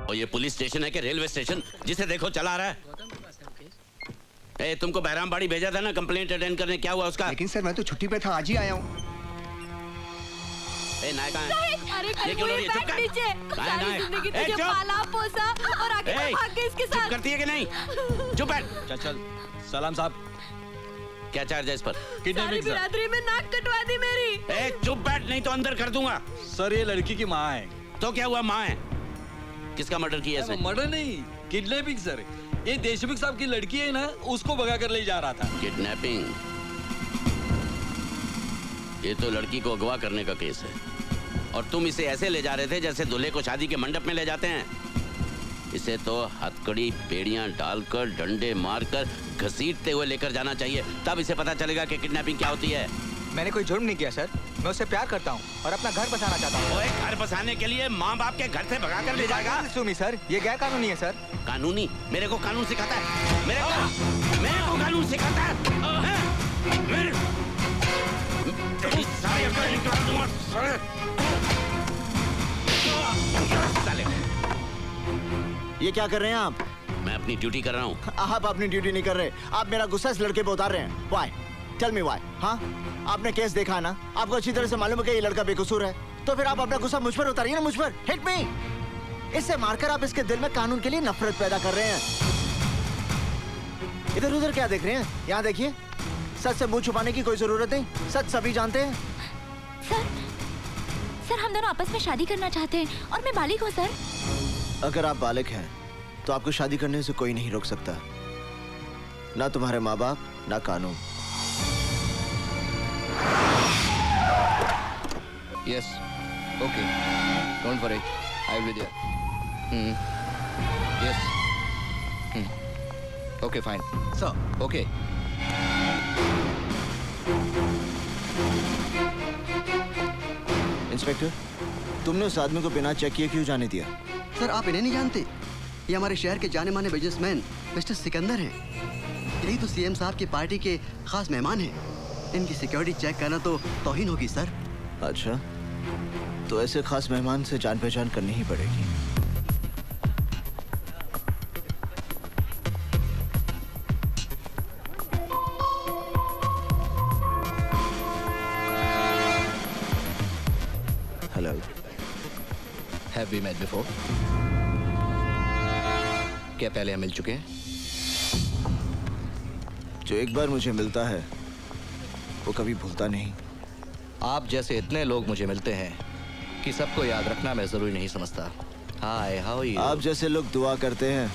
और ये police station है कि रेलवे स्टेशन? जिसे देखो चला रहा है। तुमको बहरामबाड़ी भेजा था ना कंप्लेंट अटेंड करने, क्या हुआ उसका? लेकिन सर मैं तो छुट्टी पे था, आज ही आया हूँ। नायक कहाँ है? अरे ये क्यों लड़ रही है? चुप कर। सारी जिंदगी तुझे पाला पोसा और आगे भाग के इसके साथ। चुप करती है कि नहीं? चुप बैठ। चल सलाम साहब, क्या चार्ज है इस पर? सारी बिरादरी में नाक कटवा दी मेरी। चुप बैठ, नहीं तो अंदर कर दूंगा। सर ये लड़की की माँ है। तो क्या हुआ? माँ है? किसका मर्डर किया इसने? मर्डर नहीं, किडनैपिंग सर। ये देशमुख साहब की लड़की है ना, उसको भगा कर ले जा रहा था। किडनैपिंग? ये तो लड़की को अगवा करने का केस है, और तुम इसे ऐसे ले जा रहे थे जैसे दूल्हे को शादी के मंडप में ले जाते हैं। इसे तो हथकड़ी बेड़ियां डालकर, डंडे मारकर, घसीटते हुए लेकर जाना चाहिए, तब इसे पता चलेगा कि किडनैपिंग क्या होती है। मैंने कोई जुर्म नहीं किया सर, मैं उससे प्यार करता हूँ और अपना घर बसाना चाहता हूँ। ओए, घर बसाने के लिए माँ बाप के घर से भगा कर ले जाएगा? सुमी सर, ये गैर कानूनी है सर। कानूनी? मेरे को कानून सिखाता है? मेरे को कानून सिखाता है? तेरी सारी अकल निकाल दूंगा साले। ये क्या कर रहे हैं आप? मैं अपनी ड्यूटी कर रहा हूँ। आप अपनी ड्यूटी नहीं कर रहे, आप मेरा गुस्सा इस लड़के पे उतार रहे हैं। Why? Tell me why? हाँ, आपने केस देखा है ना, आपको अच्छी तरह से मालूम है कि ये लड़का बेकसूर है, तो फिर आप अपना गुस्सा मुझ पर उतारिए ना, मुझ पर। Hit me! इससे मारकर आप इसके दिल में कानून के लिए नफरत पैदा कर रहे हैं। इधर उधर क्या देख रहे हैं? यहाँ देखिए, सच से मुंह छुपाने की कोई जरूरत नहीं, सच सभी जानते हैं। सर हम दोनों आपस में शादी करना चाहते हैं और मैं बालिग हूँ सर। अगर आप बालिग हैं तो आपको शादी करने से कोई नहीं रोक सकता, ना तुम्हारे माँ बाप, ना कानून। Yes. Okay. Don't worry. I will be there. Yes. Okay, fine. Sir. Okay. Inspector, तुमने उस आदमी को बिना चेक किए क्यों जाने दिया? सर आप इन्हें नहीं जानते, ये हमारे शहर के जाने माने बिजनेसमैन मिस्टर सिकंदर हैं। यही तो सीएम साहब की पार्टी के खास मेहमान हैं। इनकी सिक्योरिटी चेक करना तो तौहीन होगी सर। अच्छा, तो ऐसे खास मेहमान से जान पहचान करनी ही पड़ेगी। Hello. Have we met before? क्या पहले हम मिल चुके हैं? जो एक बार मुझे मिलता है वो कभी भूलता नहीं। आप जैसे इतने लोग मुझे मिलते हैं कि सबको याद रखना मैं जरूरी नहीं समझता। हाय, हाउ आर यू? आप जैसे लोग दुआ करते हैं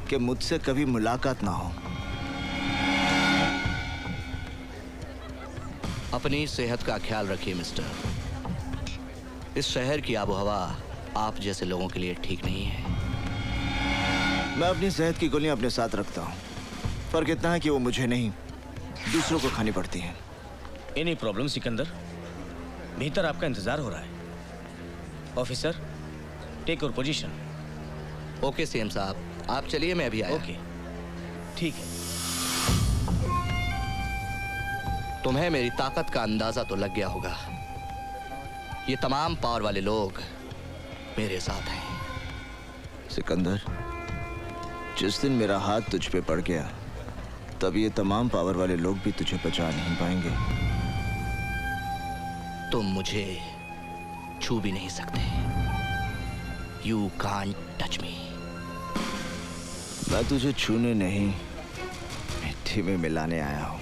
कि मुझसे कभी मुलाकात ना हो। अपनी सेहत का ख्याल रखिए मिस्टर। इस शहर की आबोहवा आप जैसे लोगों के लिए ठीक नहीं है। मैं अपनी सेहत की गोलियां अपने साथ रखता हूँ, फर्क इतना है कि वो मुझे नहीं, दूसरों को खानी पड़ती हैं। Any problem Sikandar? भीतर आपका इंतजार हो रहा है। Officer, take your position. Okay CM साहब, आप चलिए, मैं अभी आया। ओके, ठीक है। तुम्हें मेरी ताकत का अंदाजा तो लग गया होगा। ये तमाम पावर वाले लोग मेरे साथ हैं। सिकंदर, जिस दिन मेरा हाथ तुझ पे पड़ गया तब ये तमाम पावर वाले लोग भी तुझे बचा नहीं पाएंगे। तुम मुझे छू भी नहीं सकते। You can't touch me. मैं तुझे छूने नहीं, मिट्टी में मिलाने आया हूँ।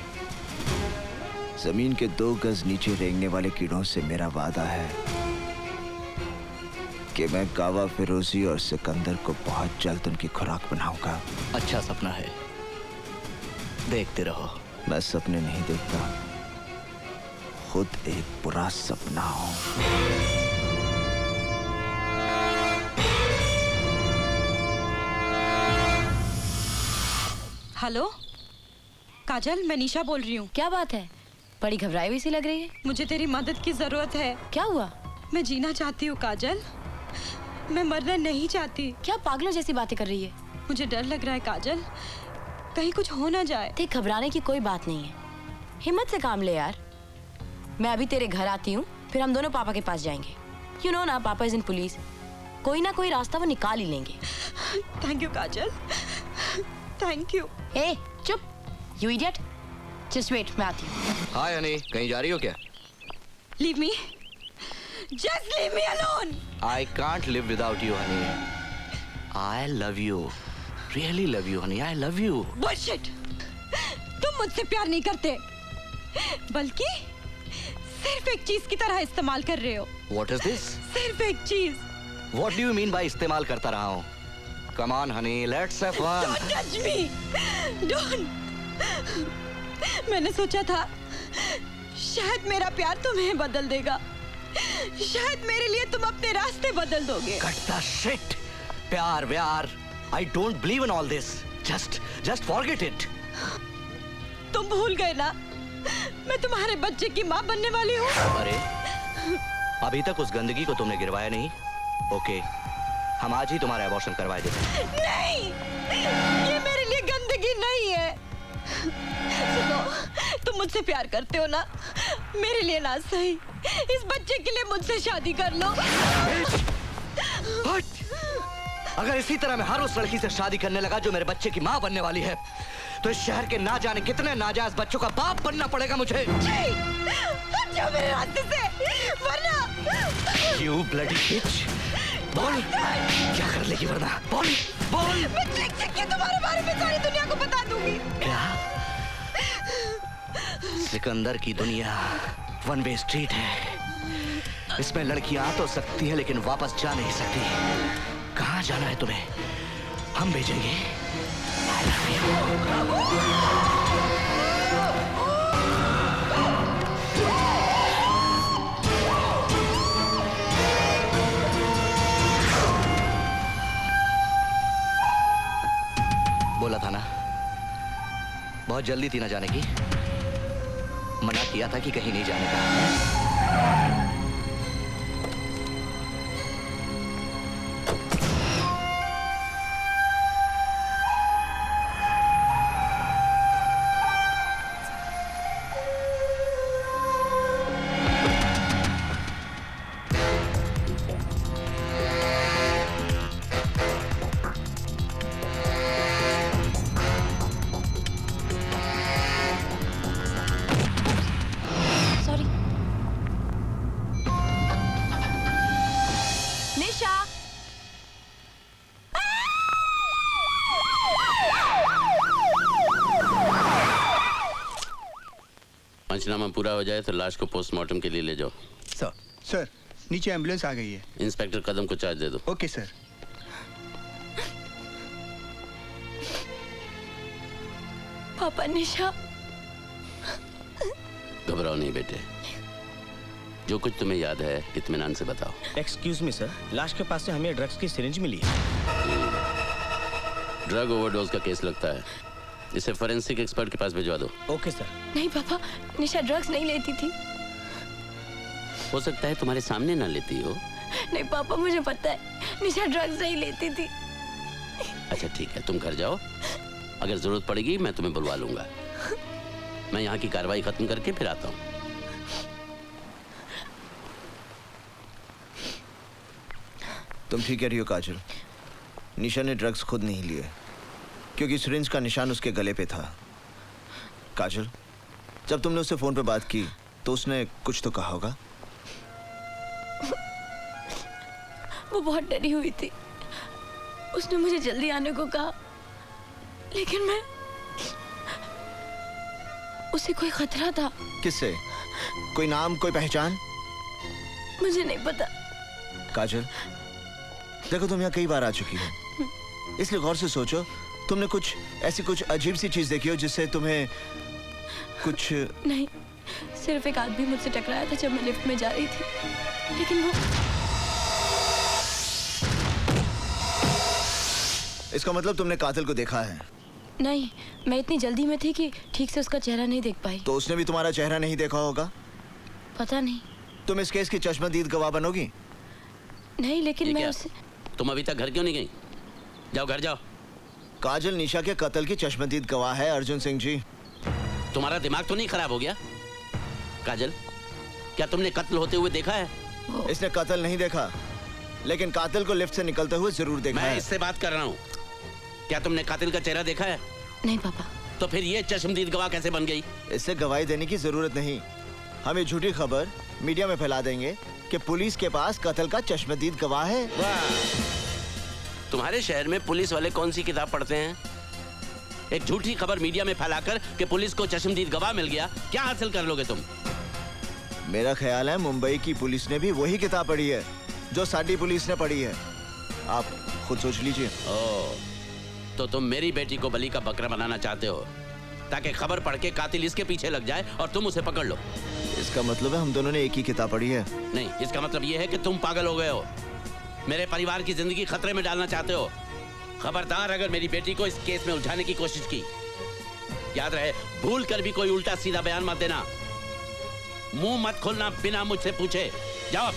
जमीन के 2 गज नीचे रेंगने वाले कीड़ों से मेरा वादा है कि मैं कावा फिरोजी और सिकंदर को बहुत जल्द उनकी खुराक बनाऊंगा। अच्छा सपना है, देखते रहो। मैं सपने नहीं देखता, खुद एक बुरा सपना हूँ। हेलो काजल, मैं निशा बोल रही हूँ। क्या बात है, बड़ी घबराई हुई सी लग रही है। मुझे तेरी मदद की जरूरत है। क्या हुआ? मैं जीना चाहती हूँ काजल, मैं मरना नहीं चाहती। क्या पागलों जैसी बातें कर रही है? मुझे डर लग रहा है काजल, कहीं कुछ हो ना जाए। देख, घबराने की कोई बात नहीं है, हिम्मत से काम ले यार। मैं अभी तेरे घर आती हूँ, फिर हम दोनों पापा के पास जाएंगे। यू नो ना, पापा इज इन पुलिस। कोई ना कोई रास्ता वो निकाल ही लेंगे। Thank you Kajal, thank you. ए चुप, यू इडियट, जस्ट वेट, मैं आती हूँ। हाय हनी, कहीं जा रही हो क्या? Leave me, just leave me alone. I can't live without you Honey. I love you, really love you Honey, I love you. Bullshit, तुम मुझसे प्यार नहीं करते, बल्कि सिर्फ एक चीज की तरह इस्तेमाल कर रहे हो। What is this? सिर्फ एक चीज। What do you mean by इस्तेमाल करता रहा हूँ? Come on honey, let's have fun. Don't touch me, don't. मैंने सोचा था शायद मेरा प्यार तुम्हें बदल देगा, शायद मेरे लिए तुम अपने रास्ते बदल दोगे। Cut the shit. प्यार व्यार, I don't believe in all this. Just forget it. तुम भूल गए ना, मैं तुम्हारे बच्चे की माँ बनने वाली हूँ। अरे, अभी तक उस गंदगी को तुमने गिरवाया नहीं? ओके, हम आज ही तुम्हारा अबॉर्शन करवा देते। नहीं, ये मेरे लिए गंदगी नहीं है। सुनो, तुम मुझसे प्यार करते हो ना, मेरे लिए ना सही, इस बच्चे के लिए मुझसे शादी कर लो। अगर इसी तरह मैं हर उस लड़की से शादी करने लगा जो मेरे बच्चे की माँ बनने वाली है, तो इस शहर के ना जाने कितने नाजायज बच्चों का बाप बनना पड़ेगा मुझे। हट जाओ मेरे रास्ते से, वरना। You bloody bitch! बोल, क्या कर लेगी वरना? बोल, बोल। मैं लिख के तुम्हारे बारे में सारी दुनिया को बता दूंगी। क्या? सिकंदर की दुनिया वन वे स्ट्रीट है। इसमें लड़कियां आ तो सकती है लेकिन वापस जा नहीं सकती। कहाँ जाना है तुम्हें? हम भेजेंगे। I love you. बोला था ना, बहुत जल्दी थी ना जाने की। मना किया था कि कहीं नहीं जाने का। पंचनामा पूरा हो जाए तो लाश को पोस्टमार्टम के लिए ले जाओ। सर, नीचे एम्बुलेंस आ गई है। इंस्पेक्टर कदम को चार्ज दे दो। Okay sir. पापा, निशा। घबराओ नहीं बेटे, जो कुछ तुम्हें याद है इत्मीनान से बताओ। एक्सक्यूज मी सर, लाश के पास से हमें ड्रग्स की सिरिंज मिली है। ड्रग ओवरडोज का केस लगता है, इसे फोरेंसिक एक्सपर्ट के पास भिजवा दो। Okay sir. नहीं पापा, निशा ड्रग्स नहीं लेती थी। हो सकता है तुम्हारे सामने ना लेती हो। नहीं पापा, मुझे पता है निशा ड्रग्स नहीं लेती थी। अच्छा ठीक है, तुम घर जाओ, अगर जरूरत पड़ेगी मैं तुम्हें बुलवा लूंगा। मैं यहाँ की कार्रवाई खत्म करके फिर आता हूँ। तुम ठीक कह रही हो काजल, निशा ने ड्रग्स खुद नहीं लिए क्योंकि सिरिंज का निशान उसके गले पे था। काजल, जब तुमने उससे फोन पे बात की तो उसने कुछ तो कहा होगा। वो बहुत डरी हुई थी, उसने मुझे जल्दी आने को कहा, लेकिन मैं उसे कोई खतरा था। किससे? कोई नाम, कोई पहचान? मुझे नहीं पता। काजल, देखो तुम यहाँ कई बार आ चुकी हो, इसलिए गौर से सोचो, तुमने कुछ अजीब सी चीज देखी हो जिससे तुम्हें कुछ। नहीं, सिर्फ एक आदमी मुझसे टकराया था जब मैं लिफ्ट में जा रही थी, लेकिन वो। इसका मतलब तुमने कातिल को देखा है? नहीं, मैं इतनी जल्दी में थी कि ठीक से उसका चेहरा नहीं देख पाई। तो उसने भी तुम्हारा चेहरा नहीं देखा होगा? पता नहीं। तुम इस केस की चश्मदीद गवाह बनोगी? नहीं, लेकिन मैं उसे। तुम अभी तक घर क्यों नहीं गई? जाओ घर जाओ। काजल निशा के कत्ल की चश्मदीद गवाह है अर्जुन सिंह जी। तुम्हारा दिमाग तो नहीं खराब हो गया? काजल, क्या तुमने कत्ल होते हुए देखा है? इसने कत्ल नहीं देखा, लेकिन कातिल को लिफ्ट से निकलते हुए जरूर देखा मैं है। इससे बात कर रहा हूँ। क्या तुमने कातिल का चेहरा देखा है? नहीं पापा। तो फिर ये चश्मदीद गवाह कैसे बन गई? इससे गवाही देने की जरूरत नहीं। हम ये झूठी खबर मीडिया में फैला देंगे कि पुलिस के पास कत्ल का चश्मदीद गवाह है। वाह! तुम्हारे शहर में पुलिस वाले कौन सी किताब पढ़ते हैं? एक झूठी खबर मीडिया में फैलाकर कि पुलिस को चश्मदीद गवाह मिल गया, क्या हासिल कर लोगे तुम? मेरा ख्याल है मुंबई की पुलिस ने भी वही किताब पढ़ी है जो साडी पुलिस ने पढ़ी है। आप खुद सोच लीजिए। ओह, तो तुम मेरी बेटी को बलि का बकरा बनाना चाहते हो ताकि खबर पढ़ के कातिल इसके पीछे लग जाए और तुम उसे पकड़ लो। इसका मतलब है हम दोनों ने एक ही किताब पढ़ी है। नहीं, इसका मतलब यह है कि तुम पागल हो गए हो, मेरे परिवार की जिंदगी खतरे में डालना चाहते हो। खबरदार अगर मेरी बेटी को इस केस में उलझाने की कोशिश की, याद रहे भूल कर भी कोई उल्टा सीधा बयान मत देना। मुंह मत खोलना बिना मुझसे पूछे। जाओ।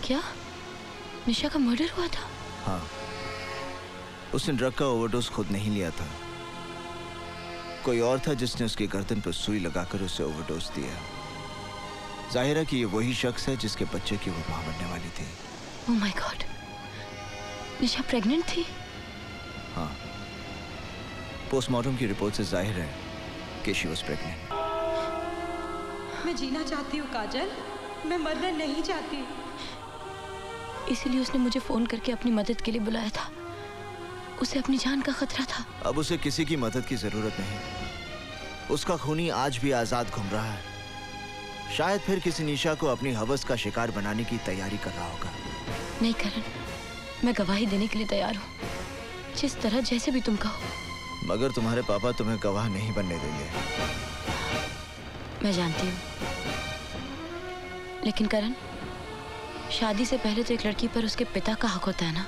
क्या निशा का मर्डर हुआ था? हाँ, उसने ड्रग का ओवरडोज खुद नहीं लिया था। कोई और था जिसने उसकी गर्दन पर सुई लगाकर उसे ओवरडोज दिया। जाहिर है कि ये वही शख्स है जिसके बच्चे की वो मां बनने वाली थी। Oh my God, Nisha pregnant थी? हाँ, पोस्टमार्टम की रिपोर्ट से जाहिर है कि शी वाज प्रेग्नेंट। मैं जीना चाहती हूँ काजल, मैं मरना नहीं चाहती। इसीलिए उसने मुझे फोन करके अपनी मदद के लिए बुलाया था। उसे अपनी जान का खतरा था। अब उसे किसी की मदद की जरूरत नहीं। उसका खूनी आज भी आजाद घूम रहा है। शायद फिर किसी निशा को अपनी हवस का शिकार बनाने की तैयारी कर रहा होगा। नहीं करण, मैं गवाही देने के लिए तैयार हूँ, जिस तरह जैसे भी तुम कहो। मगर तुम्हारे पापा तुम्हें गवाह नहीं बनने देंगे। मैं जानती हूँ, लेकिन करण, शादी से पहले तो एक लड़की पर उसके पिता का हक होता है ना।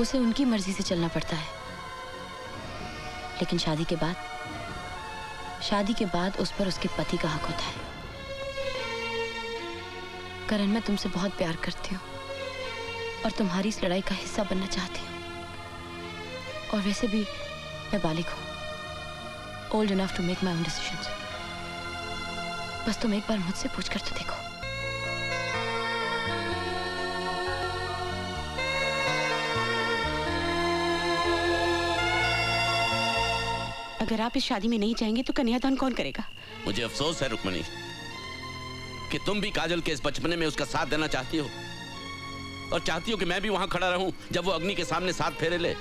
उसे उनकी मर्जी से चलना पड़ता है। लेकिन शादी के बाद उस पर उसके पति का हक होता है। करण, मैं तुमसे बहुत प्यार करती हूँ और तुम्हारी इस लड़ाई का हिस्सा बनना चाहती हूँ। और वैसे भी मैं बालिग हूँ, old enough to make my own decisions. बस तुम एक बार मुझसे पूछकर तो देखो। अगर आप इस शादी में नहीं जाएंगे तो कन्यादान कौन करेगा? मुझे अफसोस है रुक्मणी कि तुम भी काजल के इस बचपने में उसका साथ देना चाहती हो और चाहती हो कि मैं भी वहां खड़ा रहूं जब वो अग्नि के सामने साथ फेरे ले,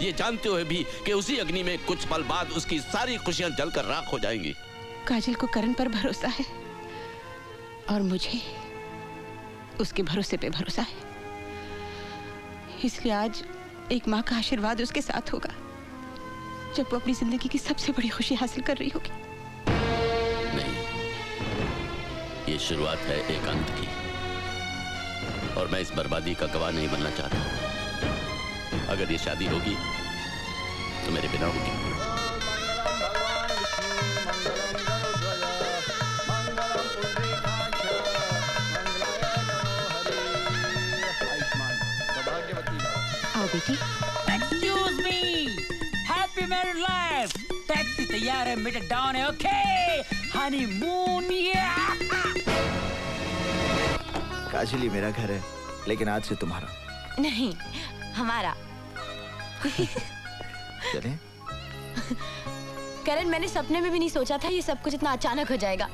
ये जानते हुए भी कि उसी अग्नि में कुछ पल बाद उसकी सारी खुशियां जलकर राख हो जाएंगी। काजल को करण पर भरोसा है और मुझे उसके भरोसे पे भरोसा है। इसलिए आज एक माँ का आशीर्वाद उसके साथ होगा जब वो अपनी जिंदगी की सबसे बड़ी खुशी हासिल कर रही होगी। नहीं, ये शुरुआत है एक अंत की और मैं इस बर्बादी का गवाह नहीं बनना चाहता। अगर ये शादी होगी तो मेरे बिना होगी। आओ बेटी। Excuse me, happy married life. Taxi तैयार है, मीटर डाउन है, ओके? हनीमून काजल, ये मेरा घर है, लेकिन आज से तुम्हारा नहीं, हमारा। चलें? करण, मैंने सपने में भी नहीं सोचा था ये सब कुछ इतना अचानक हो जाएगा।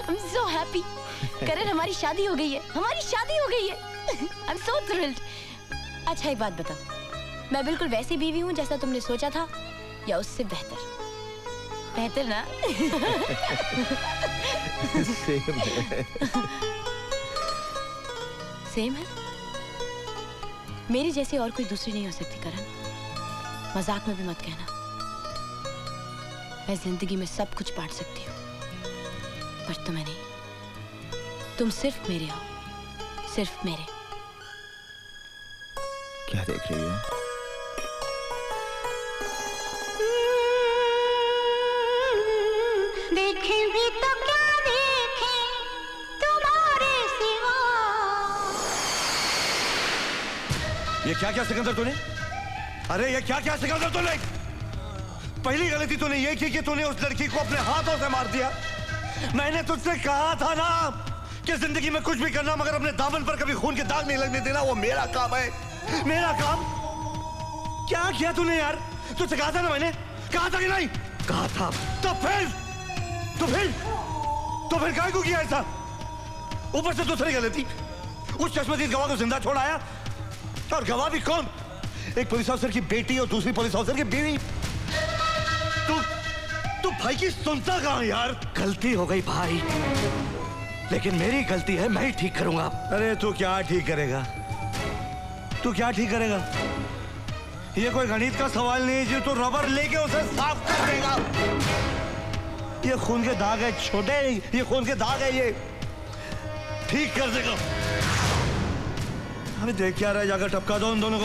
I'm so happy। करण, हमारी शादी हो गई है, हमारी शादी हो गई है। I'm so thrilled। अच्छा एक बात बताओ, मैं बिल्कुल वैसी बीवी हूँ जैसा तुमने सोचा था या उससे बेहतर? बेहतर ना? सेम है। सेम है? मेरी जैसी और कोई दूसरी नहीं हो सकती करण। मजाक में भी मत कहना। मैं जिंदगी में सब कुछ बांट सकती हूँ, पर तुम्हें नहीं। तुम सिर्फ मेरे हो, सिर्फ मेरे। क्या देख रही हो? देखें भी तो क्या देखें तुम्हारे सिवा। ये क्या क्या सिकंदर तूने? अरे ये क्या क्या सिकंदर तूने? पहली गलती तूने ये की कि तूने उस लड़की को अपने हाथों से मार दिया। मैंने तुझसे कहा था ना कि जिंदगी में कुछ भी करना मगर अपने दामन पर कभी खून के दाग नहीं लगने देना, वो मेरा काम है, मेरा काम। क्या किया तूने यार? तुझसे कहा था ना मैंने, कहा था कि नहीं? कहा था। तो फिर काय को किया ऐसा? ऊपर से दूसरी गलती, उस चश्मदीद गवाह को जिंदा छोड़ आया, और गवाह भी कौन? एक पुलिस ऑफिसर की बेटी और दूसरी पुलिस ऑफिसर की बीवी। तू भाई की सुनता कहां यार? गलती हो गई भाई, लेकिन मेरी गलती है, मैं ही ठीक करूंगा। अरे तू क्या ठीक करेगा? तू क्या ठीक करेगा? ये कोई गणित का सवाल नहीं है जो तू रबर लेके उसे साफ कर देगा। ये खून के दाग है छोटे, ये खून के दाग है, ये ठीक कर देगा। अभी देख क्या रहा है, जाकर टपका दो उन दोनों को।